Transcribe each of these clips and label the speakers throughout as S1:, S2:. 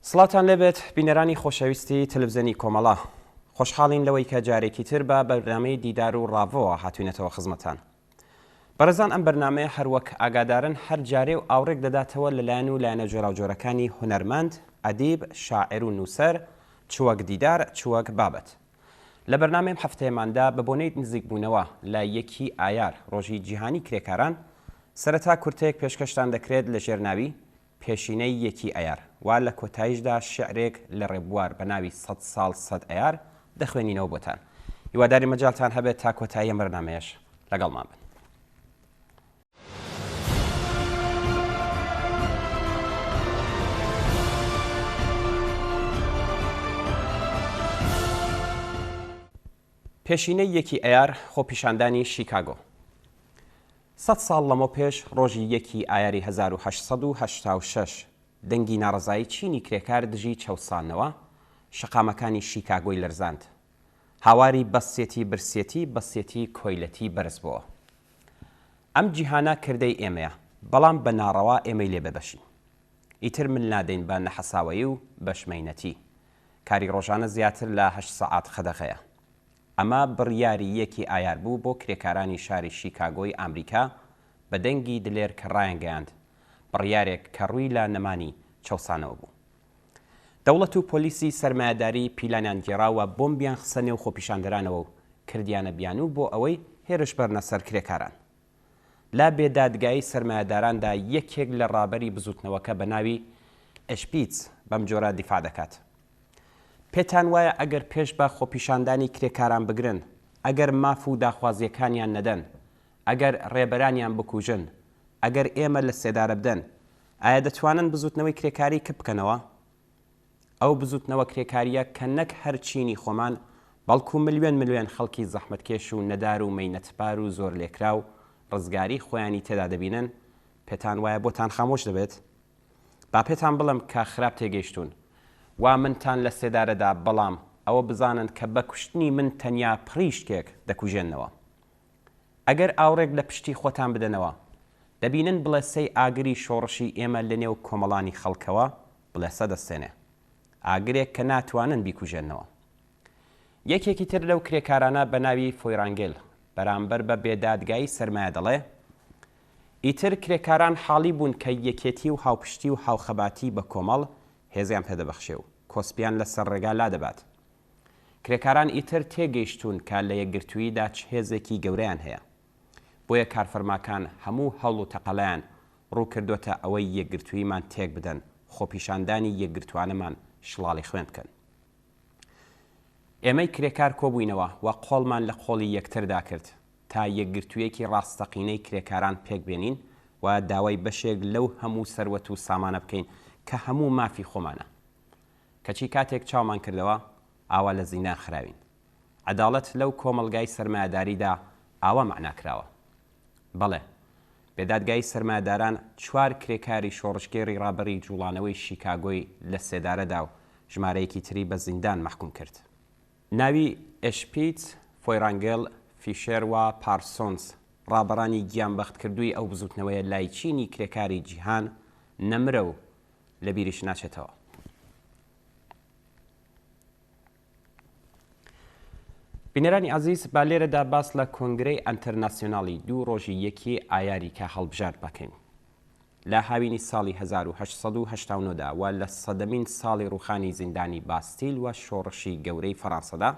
S1: سڵاتان لێبێت بینەرانی خۆشەویستی تەلەڤیزیۆنی کۆمەڵا خۆشحاڵین لەوەی کە جارێکی تر بە بەرنامەی دیدار و ڕاڤەوە هاتوینەتەوە خزمەتان. بەڕێزان ئەم بەرنامەیە هەروەک ئاگادارن هەر جارێ و ئاوڕێک دەداتەوە لەلایەن و لایەنە جۆراوجۆرەکانی هونەرمەند، ئەدیب، شاعیر و نووسەر، چوەک دیدار، چوەک بابەت. لە بەرنامەی هەفتەیەماندا بە بۆنەی نزیکبوونەوە لە یەکی ئایار ڕۆژی جیهانی کرێکاران سەرەتا کورتەیەک پێشکەشتان دەکرێت لە ژێرناوی پێشینەی یەکی ئایار وا لە کۆتاییشدا شعرێک لە ڕێبوار بە ناوی 100 ساڵ 100 ئایار دەخوێنینەوە بۆتان. هیواداری مەجاڵتان هەبێت تا کۆتایی بەرنامەیەش لەگەڵمان بن. پێشینەی یەکی ئایار خۆپیشاندانی شیکاگۆ 100 ساڵ لەمە پێش ڕۆژی یەکی ئایاری 1886 دەنگی ناڕزایی چینی کرێکار دژی چەوسانەوە شەقامەکانی شیکاگۆی لەرزاند. هاواری بەسێتی برسێتی بەسێتی کۆیلەتی بەرز بووە. ئەم جیهانە کردەی ئێمەیە، بەڵام بە ناڕەوا ئێمەی لێ ببەشین. ئیتر من نادەین بە نەحەساوایی و بەشمەینەتی. کاری ڕۆژانە زیاتر لە 8 سەعات خەدەغەیە. ئەمە بڕیاری یەکی ئایار بوو بۆ کرێکارانی شاری شیکاگۆی ئامریکا بە دەنگی دلێر کە ڕایەنگەیاند، بڕیارێک کە ڕووی لە نەمانی چەوسانەوە بوو. دەوڵەت و پۆلیسی سەرمایهداری پیلانیان گێڕاوە بۆمبیان خسە نێو خۆپیشاندەرانەوە و کردیانە بیانوو بۆ ئەوەی هێرش بەرنە سەر کرێکاران. لا بێدادگایی سەرمایهداراندا یەکێک لە ڕابەری بزوتنەوەکە بە ناوی ئەشپیتس بەم جۆرە دیفاع دەکات. پێتان وایە ئەگەر پێش بە خۆپیشاندانی کرێکاران بگرن، ئەگەر ماف و داخوازیەکانیان نەدەن، ئەگەر ڕێبەرانیان بکوژن، ئەگەر ئێمە لە سێدارە بدەن، ئایا دەتوانن بزوتنەوەی کرێکاری کە بکەنەوە؟ ئەو بزوتنەوە کرێکاریە کە نەک هەرچینی خۆمان بەڵکو ملیۆن خەڵکی زەحمەتکێش و نەدار و مەینەتپار و زۆر لێکرا و ڕزگاری خۆیانی تێدا دەبینن، پێتان وایە بۆتان خامۆش دەبێت؟ با پێتان بڵم کە خراپ تێگەیشتون. وا منتان لە سێدارەدا، بەڵام ئەوە بزانن کە بە کوشتنی من تەنیا پڕیشتێک دەکوژێنەوە. ئەگەر ئاوڕێک لە پشتی خۆتان بدەنەوە، دەبینن بڵێسەی ئاگری شۆڕشی ئێمە لە نێو کۆمەڵانی خەڵکەوە بڵێسە دەستێنێ، ئاگرێک کە ناتوانن بیکوژێنەوە. یەکێکی تر لەو کرێکارانە بە ناوی فۆیرانگێل بەرامبەر بە بێدادگایی سەرمایە دەڵێ ئیتر کرێکاران حاڵی بوون کە یەکێتی و هاوپشتی و هاوخەباتی بە کۆمەڵ هێزیان پێدەبەخشێ و کۆسپیان لەسەر ڕێگا لا دەبات. کرێکاران ئیتر تێگەیشتون کە لە یەکگرتوویدا چ هێزێکی گەورەیان هەیە. بۆیە کارفەرماکان هەموو هەڵ و تەقەڵیان ڕوو کردوتە ئەوەی یەکگرتوویمان تێک بدەن، خۆپیشاندانی یەکگرتوانەمان شڵاڵی خوێن بکەن. ئێمەی کرێکار کۆبووینەوە و قۆڵمان لە قۆڵی یەکتردا کرد تا یەکگرتوویەکی ڕاستەقینەی کرێکاران پێک بێنین و داوای بەشێک لەو هەموو سەروەت و سامانە بکەین کە هەموو مافی خۆمانە. کەچی کاتێک چاومان کردەوە ئاوا لە زیندان خراوین. عەداڵەت لەو کۆمەڵگای سەرمایهداریدا ئاوا معناکراوە. بەڵێ، بێدادگایی سەرمایهداران 4 کرێکاری شۆڕشگێڕی ڕابەری جوڵانەوەی شیکاگۆی لە سێدارەدا و ژمارەیەکی تری بە زیندان مەحکوم کرد. ناوی ئەشپیتس، فۆیرانگێل، فیشێر و پارسۆنس ڕابەرانی گیانبەخت کردووی ئەو بزوتنەوەیە لای چینی کرێکاری جیهان نەمرە و لە بیریش ناچێتەوە. بینەرانی عەزیز، با لێرەدا باس لە کۆنگرەی ئەنتەرناسیۆناڵی دوو ڕۆژی یەکی ئایاری کە هەڵبژار بکەین. لە هاوینی ساڵی 1889دا و لە سەدەمین ساڵی ڕووخانی زیندانی باستیل و شۆڕشی گەورەی فەڕەنسەدا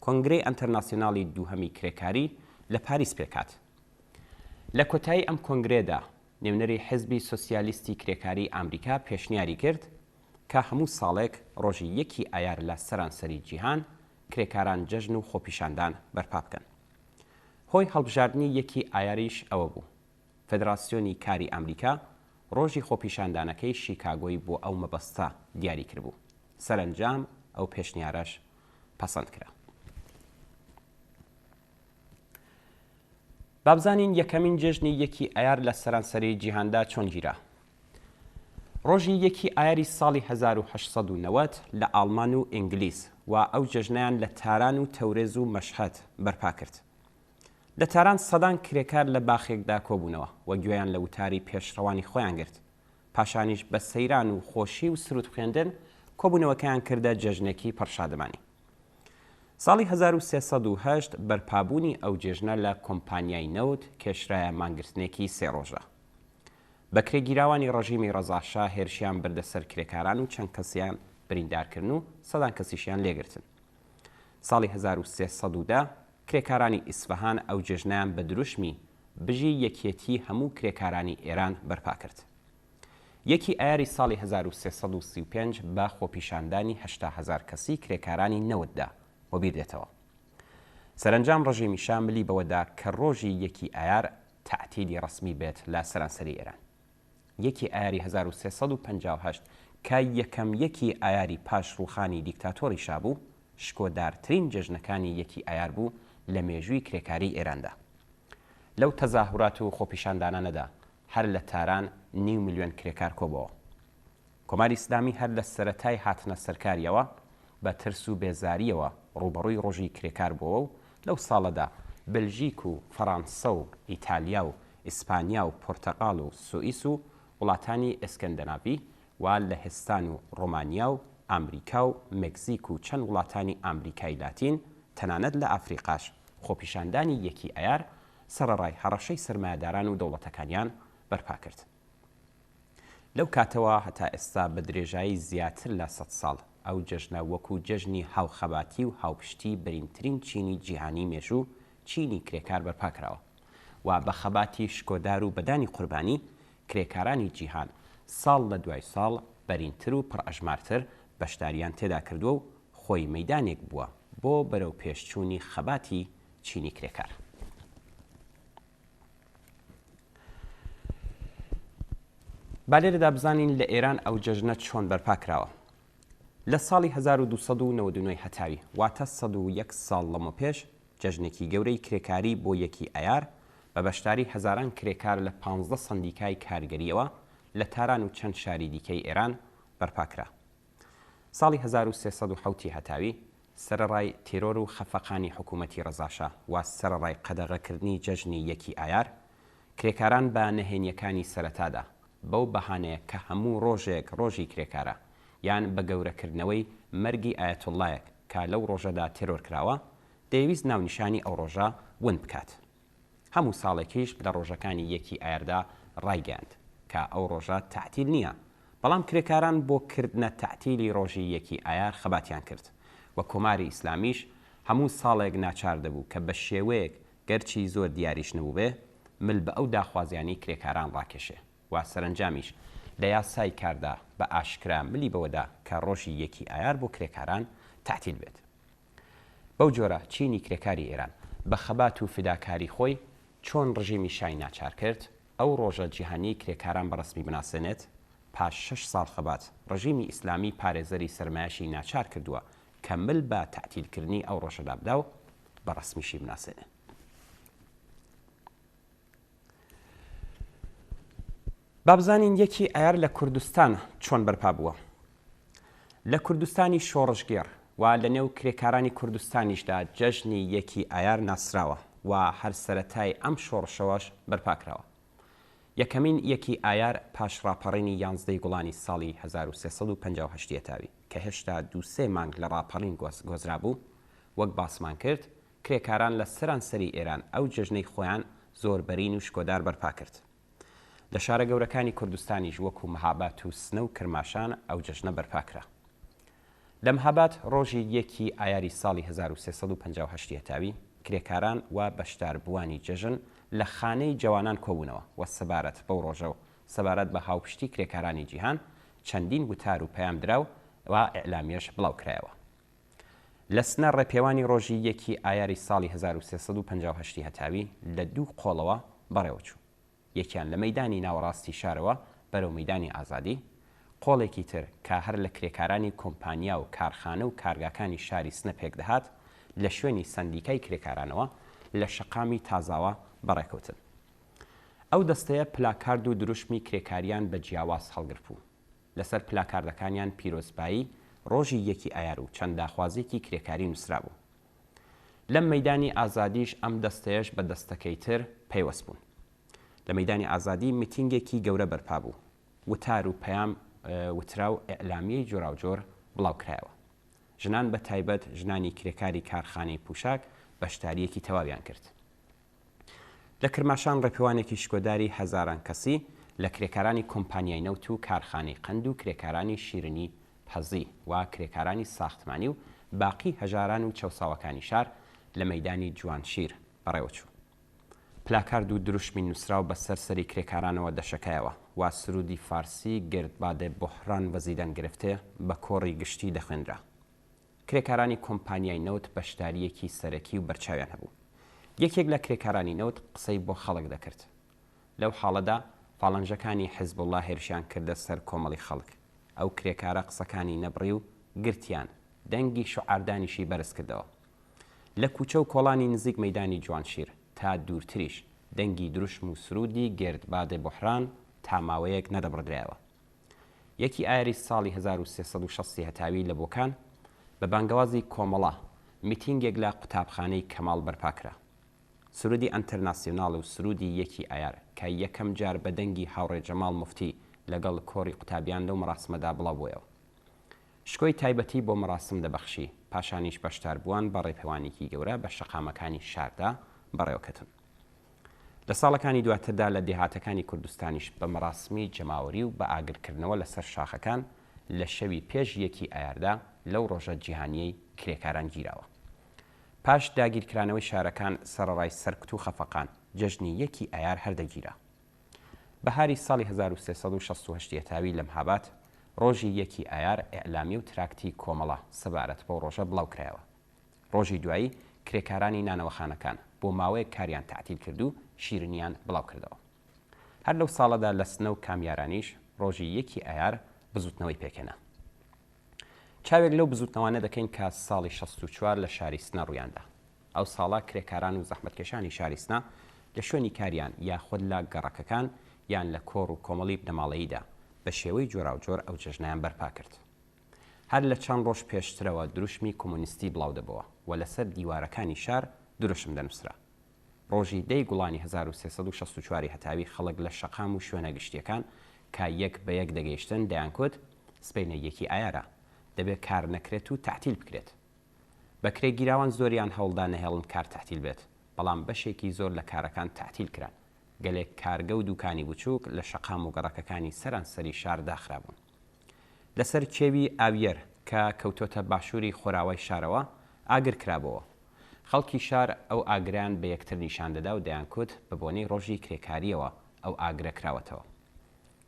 S1: کۆنگرەی ئەنتەرناسیۆناڵی دووهەمی کرێکاری لە پاریس پێکات. لە کۆتایی ئەم کۆنگرێدا نێونەری حزبی سۆسیالیستی کرێکاری ئامریکا پێشنیاری کرد کە هەموو ساڵێک ڕۆژی یەکی ئایار لە سەرانسەری جیهان کرێکاران جەژن و خۆپیشاندان بەرپا بکەن. هۆی هەڵبژاردننی یەکی ئایاریش ئەوە بوو. فێدراسیۆنی کاری ئەمریکا ڕۆژی خۆپیشاندانەکەی شیکاگۆی بۆ ئەو مەبەستە دیاری کردبوو. سەرنجام ئەو پێشنیارەش پەسەند کرا. بابزانین یەکەمین جێژنی یەکی ئایار لە سەرانسەری جیهاندا چۆن گیرا. ڕۆژی یەکی ئایاری ساڵی 1890 لە ئاڵمان و ئینگلیس و ئەو جەژنیان لە تاران و تەورێز و مەشهەد بەرپا کرد. لە تاران سەدان کرێکار لە باخێکدا کۆبوونەوە و گوێیان لە وتاری پێشڕەوانی خۆیان گرت پاشانیش بە سەیران و خۆشی و سرود خوێندن کۆبوونەوەکەیان کردە جەژنێکی پڕشادمانی. ساڵی 1308 بەرپابوونی ئەو جێژنە لە کۆمپانیای نەوت کێشرایە مانگرتنێکی سێ ڕۆژە. بەکرێگیراوانی ڕەژیمی ڕەزاشا هێرشیان بردەسەر کرێکاران و چەند کەسیان بریندارکردن و سەدان کەسیشیان لێگرتن. ساڵی 1310 کرێکارانی ئیسفەهان ئەو جێژنەیان بە دروشمی بژی یەکێتی هەموو کرێکارانی ئێران بەرپا کرد. یەکی ئایاری ساڵی 1335 بە خۆپیشاندانی 80000 کەسی کرێکارانی نەوتدا و بیردێتەوە. سەرنجام ڕژیمی شاملی بەوەدا کە ڕۆژی یەکی ئایار تەعتیلی ڕسمی بێت لە سەرانسەری ئێران. یەکی ئایاری 1358 کە یەکەم یەکی ئایاری پاش ڕووخانی دیکتاتۆری شابوو، شکۆدارترین جەژنەکانی یەکی ئایار بوو لە مێژووی کرێکاری ئێراندا. لەو تەزاهورات و خۆپیشاندانانەدا هەر لە تاران 9 ملیۆن کرێکار کۆبەوە. کۆماری ئیسلامی هەر لە سەرەتای هاتنە سەرکاریەوە بە ترس و بێزاریەوە ڕوبەڕووی ڕۆژی کرێکار بووە و لەو ساڵەدا بلژیک و فەڕەنسا و ئیتالیا و ئیسپانیا و پۆرتەغاڵ و سوئیس و وڵاتانی ئێسکەندەناڤی و لە هێستان و ڕۆمانیا و ئامریکا و مێکزیک و چەند وڵاتانی ئامریکای لاتین تەنانەت لە ئافریقاش خۆپیشاندانی یەکی ئایار سەرەڕای هەڕەشەی سەرمایەداران و دەوڵەتەکانیان بەرپا کرد. لەو کاتەوە هەتا ئێستا بە درێژایی زیاتر لە 100 ساڵ ئەو جەژنە وەکو جەژنی هاوخەباتی و هاوپشتی بەرینترین چینی جیهانی مێژوو چینی کرێکار بەرپا کراوە و بە خەباتی شکۆدار و بەدانی قوربانی کرێکارانی جیهان ساڵ لە دوای ساڵ بەرینتر و پڕئەژمارتر بەشداریان تێدا کردووە و خۆی مەیدانێک بووە بۆ بەرەو پێشچوونی خەباتی چینی کرێکار. با لێرەدا بزانین لە ئێران ئەو جەژنە چۆن بەرپا کراوە. لە ساڵی 1299 هەتاوی واتە 101 ساڵ لەمە پێش جەژنێکی گەورەی کرێکاری بۆ یەکی ئایار بە بەشداری هەزاران کرێکار لە 15 سندیکای کارگەریەوە لە تاران و چەند شاری دیکەی ئێران بەرپاکرا. ساڵی 1370 هەتاوی سەرەڕای تیرۆر و خەفەقانی حکوومەتی ڕەزاشا و سەرەڕای قەدەغەکردنی جەژنی یەکی ئایار کرێکاران بە نەهێنیەکانی سەرەتادا بەو بەهانەیە کە هەموو ڕۆژێک ڕۆژی کرێکارە یان بە گەورەکردنەوەی مەرگی ئایەتوڵایەک کە لەو ڕۆژەدا تێرۆر کراوە دەیویست ناونیشانی ئەو ڕۆژە ون بکات. هەموو ساڵێکیش لە ڕۆژەکانی یەکی ئایاردا ڕایگەاند کە ئەو ڕۆژە تەعتیل نییە، بەڵام کرێکاران بۆ کردنە تەعتیلی ڕۆژی یەکی ئایار خەباتیان کرد و کۆماری ئیسلامیش هەموو ساڵێک ناچار دەبوو کە بە شێوەیەک گەرچی زۆر دیاریش نەبوو بێ مل بە ئەو داخوازیانی کرێکاران ڕاکێشێ و سەرنجامیش لە یاسای کاردا بە ئاشکرا ملی بەوەدا کە ڕۆژی یەکی ئایار بۆ کرێکاران تەعتیل بێت. بەو جۆرە چینی کرێکاری ئێران بە خەبات و فداکاری خۆی چۆن ڕژیمی شای ناچار کرد ئەو ڕۆژە جیهانی کرێکاران بەڕسمی بناسێنێت. پاش 6 ساڵ خەبات ڕژیمی ئیسلامی پارێزەری سەرمایەشی ناچار کردووە کە مل بە تەعتیلکردنی ئەو ڕۆژەدا بدا و بەڕسمیشی بناسێنێت. با بزانین یەکی ئایار لە کوردستان چۆن بەرپا بووە. لە کوردستانی شۆڕژگێڕ و لە نێو کرێکارانی کوردستانیشدا جەژنی یەکی ئایار ناسراوە و هەر سەرەتای ئەم شۆڕشەوەش بەرپا کراوە. یەکەمین یەکی ئایار پاش ڕاپەڕینی 11 گوڵانی ساڵی 1358 تاوی کە هێشتا 2-3 مانگ لە ڕاپەڕین گۆزرا بوو، وەک باسمان کرد کرێکاران لە سەرانسەری ئێران ئەو جەژنەی خۆیان زۆربەرین و شکۆدار بەرپا کرد. لە شارە گەورەکانی کوردستانیش وەکو مەهاباد و سنە و کرماشان ئەو جەژنە بەرپاکرا. لە مەهاباد ڕۆژی یەکی ئایاری ساڵی 1358 تاوی کرێکاران و بەشداربووانی جەژن لە خانەی جوانان کۆبوونەوە و سەبارەت بەو ڕۆژە و سەبارەت بە هاوپشتی کرێکارانی جیهان چەندین وتار و پەیام دراو و ئیعلامیەش بڵاو کرایەوە. لە سنە ڕێپێوانی ڕۆژی یەکی ئایاری ساڵی 1358 هەتاوی لە 2 قۆڵەوە بەڕێوەچوو. یەکیان لە مەیدانی ناوەڕاستی شارەوە بەرەو مەیدانی ئازادی، قۆڵێکی تر کە هەر لە کرێکارانی کۆمپانیا و کارخانە و کارگاکانی شاری سنە پێک دەهات لە شوێنی سندیکای کرێکارانەوە لە شەقامی تازاوە بەڕێکەوتن. ئەو دەستەیە پلاکارد و دروشمی کرێکاریان بە جیاواز هەڵگرت بوو. لەسەر پلاکاردەکانیان پیرۆزبایی ڕۆژی یەکی ئایار و چەند داخوازێکی کرێکاری نووسرا بوو. لەم مەیدانی ئازادیش ئەم دەستەیەش بە دەستەکەی تر پەیوەست بوون. لە مەیدانی ئازادی میتینگێکی گەورە بەرپا بوو وتار و پەیام وترا و ئەعلامیەی جۆراوجۆر بڵاوکرایەوە. ژنان بە تایبەت ژنانی کرێکاری کارخانەی پوشاک بەشداریەکی تەواویان کرد. لە کرماشان ڕێپێوانێکی شکۆداری هەزاران کەسی لە کرێکارانی کۆمپانیای نەوت و کارخانەی قەند و کرێکارانی شیرنی پەزی و کرێکارانی ساختمانی و باقی هەژاران و چەوساوەکانی شار لە مەیدانی جوانشیر بەڕێوەچوو. پلاکارد و دروشمی نووسراو بە سەرسەری کرێکارانەوە دەشەکایەوە و سرودی فارسی گردبادێ بۆحران وەزیدەن گرفتێ بە کۆڕی گشتی دەخوێنرا. کرێکارانی کۆمپانیای نەوت بەشداریەکی سەرەکی و بەرچاویان هەبوو. یەکێک لە کرێکارانی نەوت قسەی بۆ خەڵک دەکرد. لەو حاڵەدا فاڵەنجەکانی حیزبوڵڵا هێرشیان کردە سەر کۆمەڵی خەڵک. ئەو کرێکارە قسەکانی نەبڕی و گرتیان دەنگی شعاردانیشی بەرز کردەوە. لە کوچە و کۆڵانی نزیک مەیدانی جوانشیر تا دوورتریش دەنگی دروشم و سرودی گردبادێ بۆحران تا ماوەیەک نەدەبڕدرایەوە. یەکی ئایاری ساڵی 1360 هەتاوی لە بۆکان بە بانگەوازی کۆمەڵا میتینگێک لە قوتابخانەی کەماڵ بەرپاکرا. سرودی ئەنتەرناسیۆناڵ و سرودی یەکی ئایار کە یەکەم جار بە دەنگی هاوڕێ جەماڵ موفتی لەگەڵ کۆڕی قوتابیان لەو مەراسمەدا بڵاوبوویەوە. شکۆی تایبەتی بۆ مەراسم دەبەخشی، پاشانیش بەشدار بووان بە ڕێپەیوانێکی گەورە بە شەقامەکانی شاردا بەڕێوەکەتن. لە ساڵەکانی دواتردا لە دێهاتەکانی کوردستانیش بە مەراسمی جەماوەری و بە ئاگرکردنەوە لەسەر شاخەکان لە شەوی پێش یەکی ئایاردا لەو ڕۆژە جیهانیەی کرێکاران گیراوە. پاش داگیرکرانەوەی شارەکان سەرەڕای سەرکوت و خەفەقان جەژنی یەکی ئایار هەردەگیرا. بەهاری ساڵی 1368 تاوی لە مەهاباد ڕۆژی یەکی ئایار ئێعلامی و تراکتی کۆمەڵە سەبارەت بۆ ڕۆژە بڵاوکرایەوە. ڕۆژی دوایی کرێکارانی نانەوەخانەکان بۆ ماوەیە کاریان تعتیل کرد و شیرنیان بڵاو کردەوە. هەر لەو ساڵەدا لە سنە و کامیارانیش ڕۆژی یەکی ئایار بزوتنەوەی پێکەنا. چاوێک لەو بزوتنەوانە دەکەین کە ساڵی 64 لە شاری سنە ڕوویاندا. ئەو ساڵا کرێکاران و زەحمەتکێشانی شاری سنە لە شوێنی کاریان یاخود لە گەڕەکەکان یان لە کۆڕ و کۆمەڵی بنەماڵەییدا بە شێوەی جۆراوجۆر ئەو جەژنیان بەرپا کرد. هەر لە چەند ڕۆژ پێشترەوە دروشمی کۆمونیستی بڵاو دەبەوە و لەسەر دیوارەکانی شار دروشم دەنووسرا. ڕۆژی دەی گوڵانی 1364 هەتاوی خەڵک لە شەقام و شوێنە گشتیەکان کە یەک بە یەک دەگەیشتن دەیانکوت سبەینە یەکی ئایارە دەبێت کار نەکرێت و تعتیل بکرێت. بەکرێ گیراوان زۆریان هەوڵدا نەهێڵن کار تعتیل بێت، بەڵام بەشێکی زۆر لە کارەکان تعتیل کران. گەلێک کارگە و دوکانی بچووک لە شەقام و گەڕەکەکانی سەرانسەری شار داخرابوون. لەسەر کێوی ئاویەر کە کەوتۆتە باشووری خۆراوای شارەوە ئاگر کرابەوە. خەڵکی شار ئەو ئاگران بە یەکتر نیشان دەدا و دەیانکوت بە بۆنەی ڕۆژی کرێکاریەوە ئەو ئاگرە کراوەتەوە.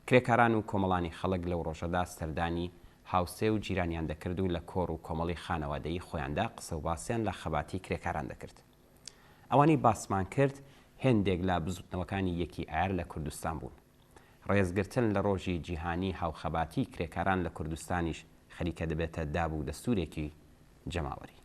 S1: کرێکاران و کۆمەڵانی خەڵک لەو ڕۆژەدا سەردانی هاوسێ و جیرانیان دەکرد و لە کۆڕ و کۆمەڵی خانەوادەی خۆیاندا قسە و باسییان لە خەباتی کرێکاران دەکرد. ئەوانی باسمان کرد هێندێک لە بزوتنەوەکانی یەکی ئایار لە کوردستان بوون. ڕێزگرتن لە ڕۆژی جیهانی هاوخەباتی کرێکاران لە کوردستانیش خەریکە دەبێتە دابوو دەستورێکی جەماوەری.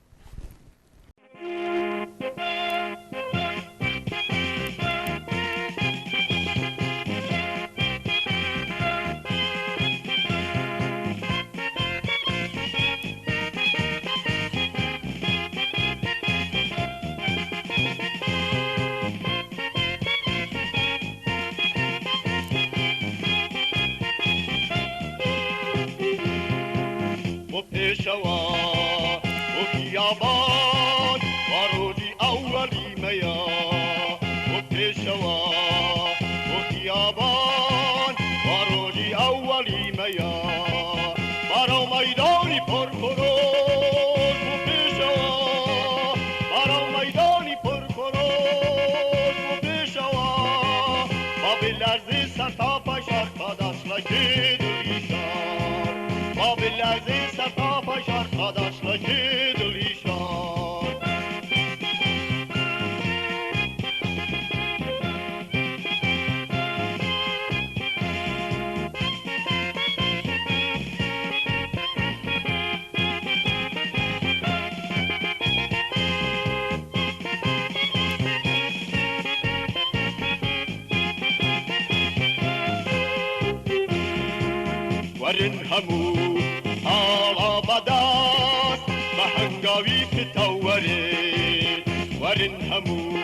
S2: ورن همو آلا بداست به هنگاوی فتاوری ورن همو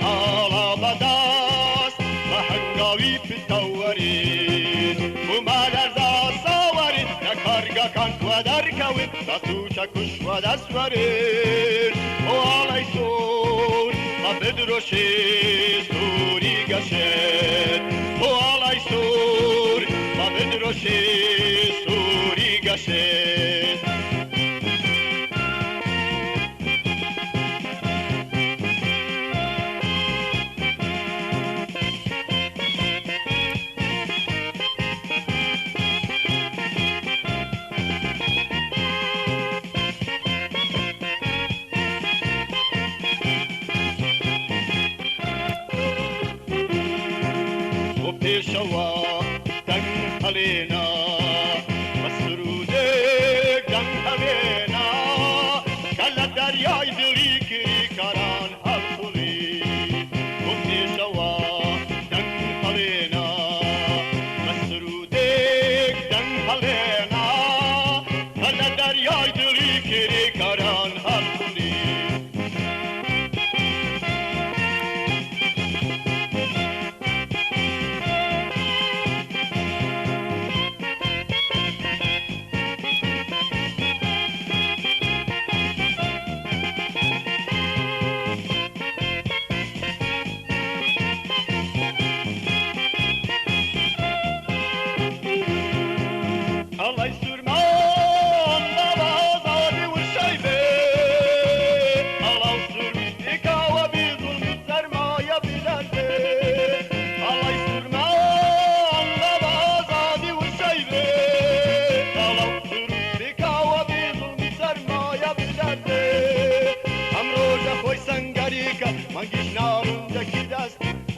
S2: آلا بداست به هنگاوی فتاوری دەرکەوت دەتوچە کوش وە دەسوەرێت ئۆڵەی سۆر بە بدرۆشێ سووری گەشێت ئۆڵەی سۆر بە بدرۆشێ سووری گەشێت پێشەوە دەنگ هەڵێنا بە سرودێک دەنگ هەڵێنا کە لە دەریای دڵی کری کاران هەڵخوڵی بۆ پێشەوە دەنگ هەڵێنا بە سرودێک دەنگ هەڵێنا کە لە دەریای دڵی کری کاران هەڵخوڵی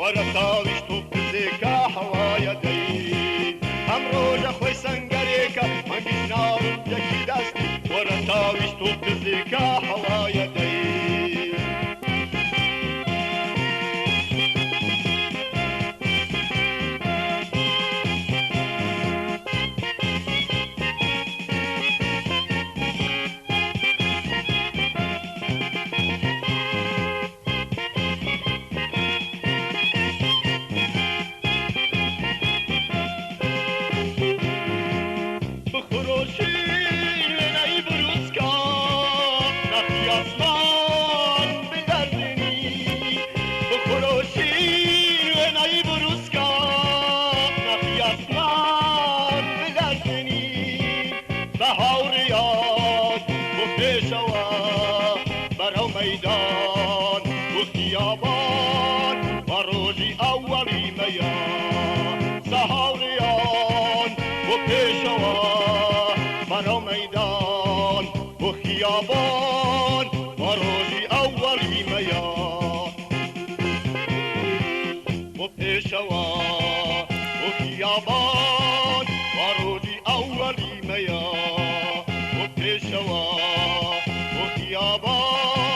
S2: وەرەتاویش تۆ پزێکە هەوایە دەی ئەم ڕۆژە خۆی سەنگەرێکە مەنگیش ناڕم یەکی دەستی وەرەتاویش تۆ پزێکە هەوایە دەی مەدان و خیابان و ڕۆژی ئەوەڵی مەیە سەهاوڕیان و پێشەوە بەرەو مەیدان و خیابان و ڕۆژی ئەوەڵی مەیە و پێشەوە و خیابان و ڕۆژی ئەوەڵی مەیە و پێشەوە و خیابان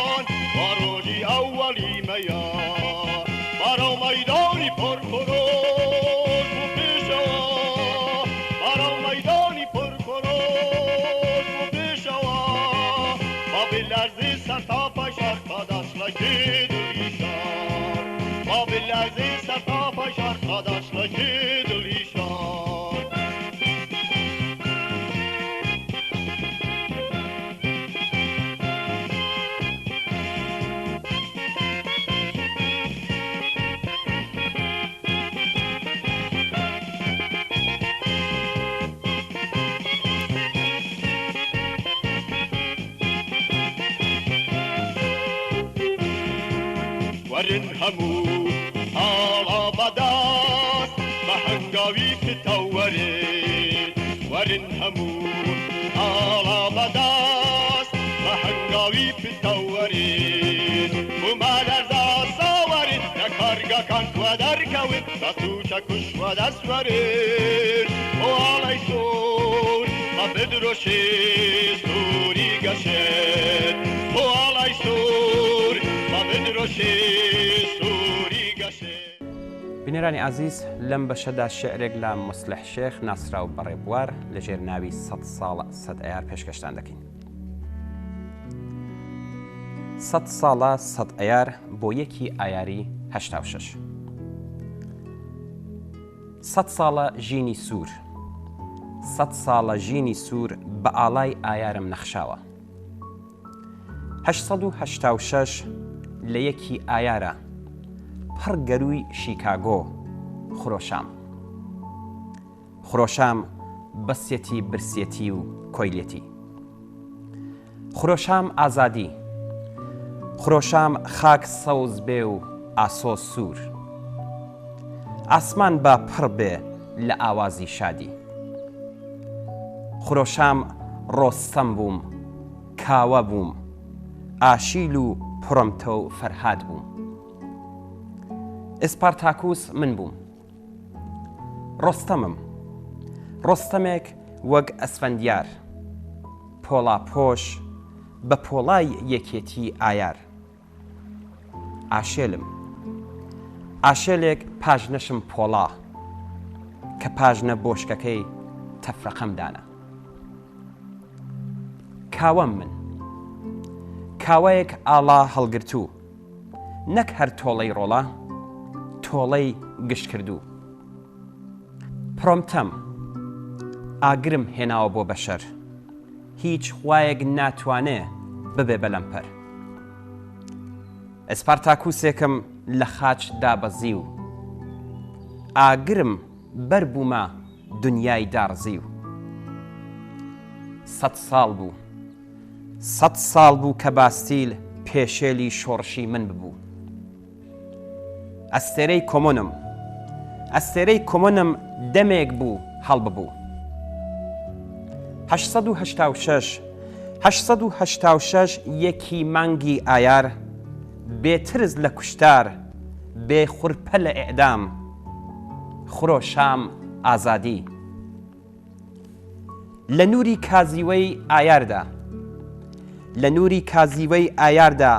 S2: ئەوەڵی مەیە بەرەو مەیدانی پڕخۆرۆش و پێشەوە بەرەو مەیدانی پڕخۆرۆش و پێشەوە با بلەرزی سەرتاپە شار قەدەشڵەکی دڵی شار با بلەرزی سەرتاپە شار قەدەشڵەکی دڵی شار وەرن هەموو هاڵا بەداست بە هەنگاوی پتەوەرێت وەرن هەموو هاڵا بەداست بە هەنگاوی پتەوەرێت وما لەرزا ساوەرێت لە کارگەکان وە دەرکەوت دەتوچە کوش وە دەسوەرێت ئۆڵەی سۆر بە بدرۆشێ سووری گەشێت ئۆڵەی سۆر بە بدرۆشێ
S1: بینێرانی عزیز لەم بەشەدا شعرێک لە مصلح شێخ ناسراو بەڕێبوار لەژێر ناوی 100 ساڵە 100 ئەیار پێشکەشتان دەکەین. 100 ساڵە 100 ئەیار بۆ یەکی ئایاری 86. 100 ساڵە ژینی سوور سەد ساڵە ژینی سوور بە ئاڵای ئایارم نەخشاوە. 886 لە یەکی ئایارە پڕ گەروی شیکاگۆ خرۆشام. خرۆشام بەسیەتی برسیەتی و کۆیلێتی. خرۆشام ئازادی. خرۆشام خاک سەوز بێ و ئاسۆ سوور. ئاسمان بە پڕ بێ لە ئاوازی شادی. خرۆشام ڕۆستەم بووم، کاوە بووم، ئاشیل و پڕمتە و فەرهاد بووم. ئسپارتاکوس من بووم. ڕۆستەمم، ڕۆستەمێک وەک ئەسفەندیار، پۆڵا پۆش بە پۆڵای یەکێتی ئایار. ئاشێلم، ئاشێلێک پاژنەشم پۆڵا کە پاژنە بۆشکەکەی تەفرەقەم دانا. کاوەم من، کاوەیەک ئاڵا هەڵگرتوو، نەک هەر تۆڵەی ڕۆڵە، تۆڵەی گشت کردوو. پڕۆمتەم، ئاگرم هێناوە بۆ بەشەر، هیچ خوایەک ناتوانێ ببێ بەلەمپەر. ئەسپارتاکوسێکم لە خاچ دابەزی و ئاگرم بەر بوومە دنیای دارزی و 100 ساڵ بوو، 100 ساڵ بوو کە باستیل پێشێلی شۆڕشی من ببوو. ئەستێرەی کۆمۆنم، ئەستێرەی کۆمۆنم دەمێک بوو هەڵببوو. 886 یەکی مانگی ئایار بێترز لە کوشتار، بێ خوڕپە لە ئێعدام. خرۆشام ئازادی. لە نووری کازیوەی ئایاردا، لە نووری کازیوەی ئایاردا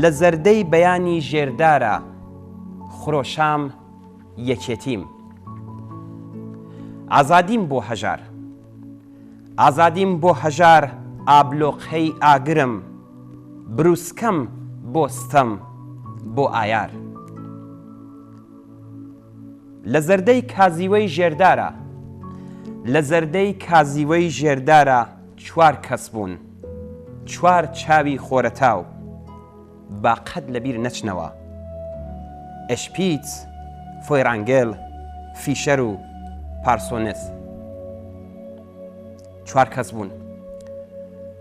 S1: لە زەردەی بەیانی ژێردارە. خرۆشام یەکێتیم. ئازادیم بۆ هەژار، ئازادیم بۆ هەژار ئابلۆقەی ئاگرم. بروسکەم بۆ ستەم بۆ ئایار. لە زەردەی کازیوەی ژێردارە، لە زەردەی کازیوەی ژێردارە 4 کەس بوون، 4 چاوی خۆرەتاو با قەت لەبیر نەچنەوە. ئەشپیت، فۆیڕانگێل، فیشەر و پارسۆنس. 4 کەس بوون،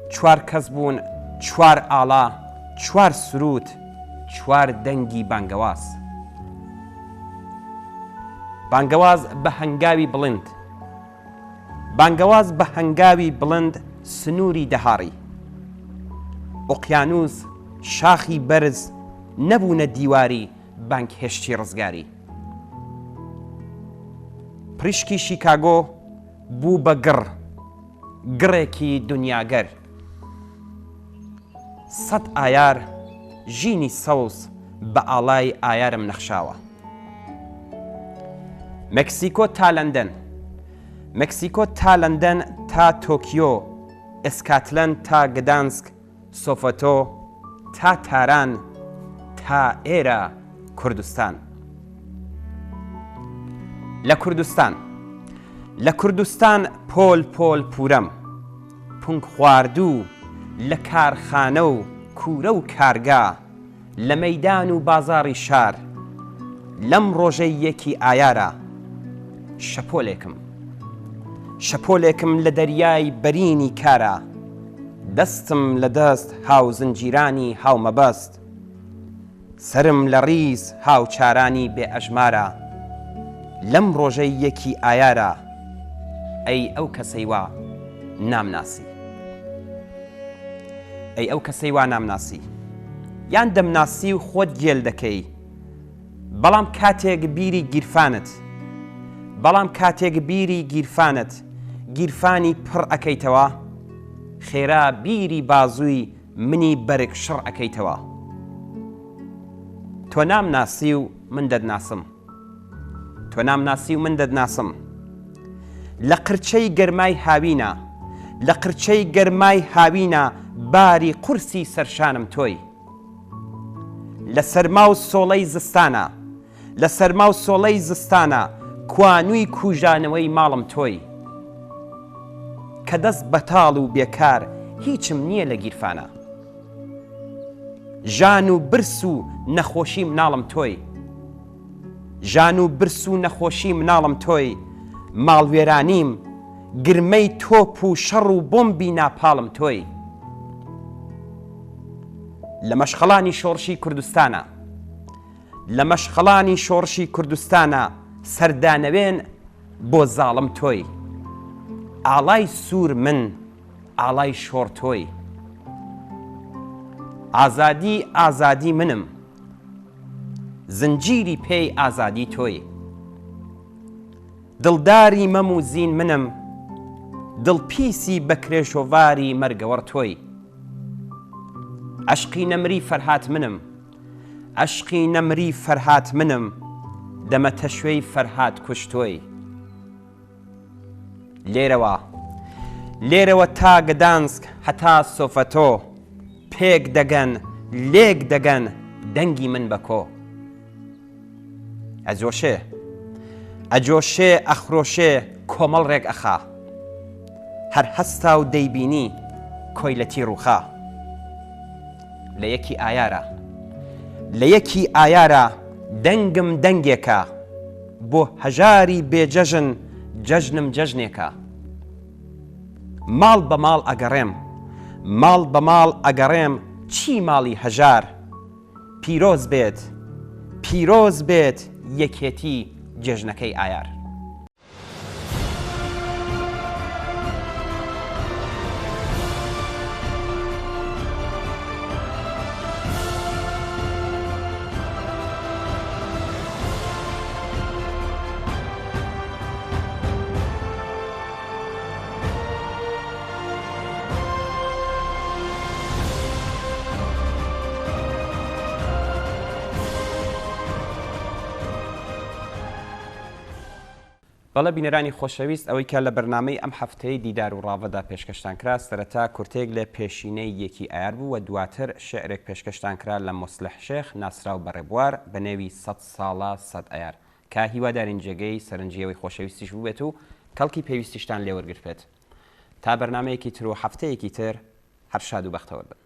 S1: 4 کەس بوون، 4 ئاڵا، 4 سروت، 4 دەنگی بانگەواز. بانگەواز بە هەنگاوی بڵند، بانگەواز بە هەنگاوی بڵند سنووری دەهاڕی. ئۆقیانوس شاخی بەرز نەبوونە دیواری بانگ هێشتی ڕزگاری. پریشکی شیکاگۆ بوو بە گڕ، گڕێکی دنیاگەر. 100 ئایار ژینی سەوز بە ئاڵای ئایارم نەخشاوە. مەکسیکۆ تا لەندەن، مەکسیکۆ تا لەندەن تا تۆکیۆ، ئەسکاتلەند تا گدانسک، سۆفۆتۆ تا تاران، تا ئێرە کوردستان. لە کوردستان، لە کوردستان پۆل پۆل پورەم، پونگ خواردوو لە کارخانە و کوورە و کارگا، لە مەیدان و بازاڕی شار. لەم ڕۆژەی یەکی ئایارە شەپۆلێکم، شەپۆلێکم لە دەریای بەرینی کارە. دەستم لە دەست هاو زنجیرانی هاومەبەست، سرم لە ڕیز هاوچارانی بێ ئەژمارە. لەم ڕۆژەی یەکی ئایارە ئەی ئەو کەسەی وا نامناسی، ئەی ئەو کەسەی وا نامناسی، یان دەمناسی و خۆت گێل دەکەی. بەڵام کاتێک بیری گیرفانت، بەڵام کاتێک بیری گیرفانت گیرفانی پڕ ئەەکەیتەوە، خێرا بیری بازووی منی بەرگ شڕ ئەەکەیتەوە. تۆ نامناسی و من دەدناسم، تۆ نامناسی و من دەدناسم. لە قرچەی گەرمای هاوینە، لە قرچەی گەرمای هاوینە باری قورسی سەرشانم تۆی. لە سەرما و سۆڵەی زستانە، لە سەرما و سۆڵەی زستانە کوانووی کوژانەوەی ماڵم تۆی. کە دەست بەتاڵ و بێکار هیچم نییە لە گیرفانە. ژان و برس و نەخۆشی مناڵم تۆی، ژان و برس و نەخۆشی مناڵم تۆی، ماڵوێرانیم گرمەی تۆپ و شەڕ و بۆمبی ناپاڵم تۆی. لە مەشخەڵانی شۆڕشی کوردستانە، لە مەشخەڵانی شۆڕشی کوردستانە سەردانەوێن بۆ زاڵم تۆی، ئاڵای سوور من ئاڵای شۆڕ تۆی. ئازادی ئازادی منم، زنجیری پێی ئازادی تۆی. دڵداری مەم و زین منم، دڵپیسی بە کرێژۆڤاری مەرگەوەڕ تۆی. عەشقی نەمری فەرهات منم، عەشقی نەمری فەرهات منم، دەمەتە شوێی فەرهات کوشت تۆی. لێرەوە لێرەوە تا گەدانسک هەتا سۆفەتۆ، پێک دەگەن لێک دەگەن دەنگی من بە کۆ. ئەجۆشێ ئەجۆشێ ئەخرۆشێ کۆمەڵ ڕێک ئەخا، هەر هەستا و دەیبینی کۆیلەتی ڕووخا. لە یەکی ئایارە لە یەکی ئایارە دەنگم دەنگێکە، بۆ هەژاری بێجەژن جەژنم جەژنێکە. ماڵ بە ماڵ ئەگەڕێم، ماڵ بە ماڵ ئەگەڕێم چی ماڵی هەژار. پیرۆز بێت پیرۆز بێت یەکێتی جێژنەکەی ئایار. بەڵە بینەرانی خۆشەویست، ئەوەی کە لە بەرنامەی ئەم هەفتەی دیدار و ڕاوەدا پێشکەشتان کرا، سەرەتا کورتێک لە پێشینەی یەکی ئایار بوو و دواتر شعرێک پێشکەشتان کرا لە مۆسلح شێخ ناسراو بە ڕێبوار بە نێوی 100 ساڵە 100 ئایار، کە هیوادارین جێگەی سەرنجیەوەی خۆشەویستیش بووبێت و کەڵکی پێویستیشتان لێوەرگرت بێت. تا بەرنامەیەکی تر و هەفتەیەکی تر هەر شاد و بەختەوەر بن.